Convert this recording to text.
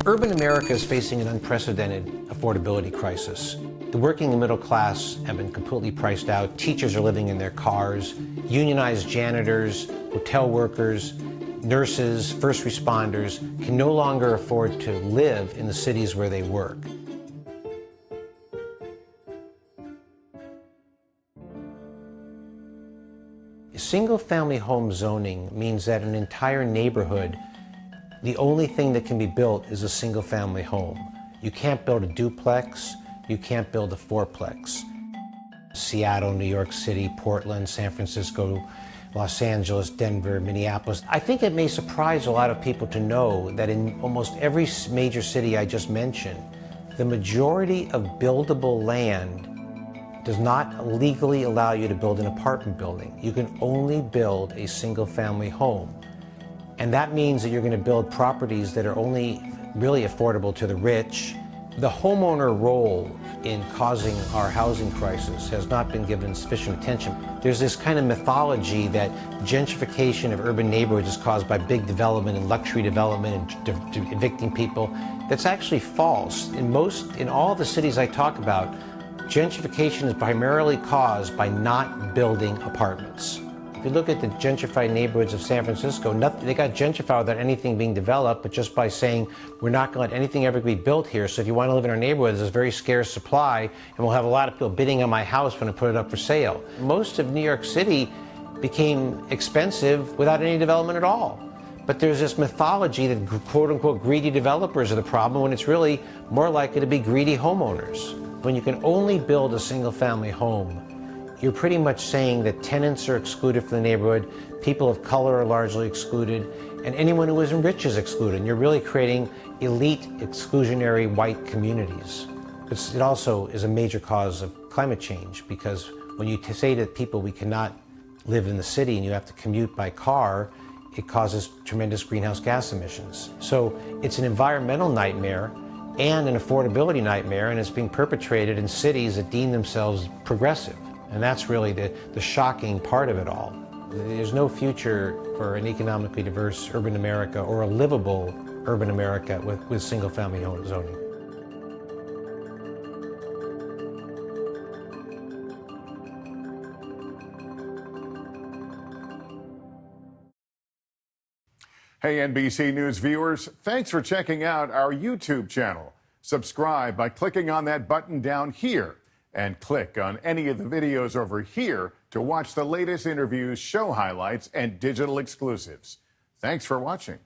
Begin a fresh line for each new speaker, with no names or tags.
Urban America is facing an unprecedented affordability crisis. The working and middle class have been completely priced out. Teachers are living in their cars. Unionized janitors, hotel workers, nurses, first responders can no longer afford to live in the cities where they work. Single-family home zoning means that an entire neighborhood, the only thing that can be built is a single-family home. You can't build a duplex, you can't build a fourplex. Seattle, New York City, Portland, San Francisco, Los Angeles, Denver, Minneapolis. I think it may surprise a lot of people to know that in almost every major city I just mentioned, the majority of buildable land does not legally allow you to build an apartment building. You can only build a single-family home. And that means that you're going to build properties that are only really affordable to the rich. The homeowner role in causing our housing crisis has not been given sufficient attention. There's this kind of mythology that gentrification of urban neighborhoods is caused by big development and luxury development and evicting people. That's actually false. In all the cities I talk about, gentrification is primarily caused by not building apartments. If you look at the gentrified neighborhoods of San Francisco, they got gentrified without anything being developed, but just by saying, we're not going to let anything ever be built here. So if you want to live in our neighborhood, there's a very scarce supply, and we'll have a lot of people bidding on my house when I put it up for sale. Most of New York City became expensive without any development at all. But there's this mythology that quote-unquote greedy developers are the problem, when it's really more likely to be greedy homeowners. When you can only build a single-family home, you're pretty much saying that tenants are excluded from the neighborhood, people of color are largely excluded, and anyone who isn't rich is excluded. And you're really creating elite, exclusionary white communities. It also is a major cause of climate change, because when you say to people we cannot live in the city and you have to commute by car, it causes tremendous greenhouse gas emissions. So it's an environmental nightmare and an affordability nightmare, and it's being perpetrated in cities that deem themselves progressive. And that's really the shocking part of it all. There's no future for an economically diverse urban America or a livable urban America with single-family home zoning.
Hey, NBC News viewers, thanks for checking out our YouTube channel. Subscribe by clicking on that button down here, and click on any of the videos over here to watch the latest interviews, show highlights, and digital exclusives. Thanks for watching.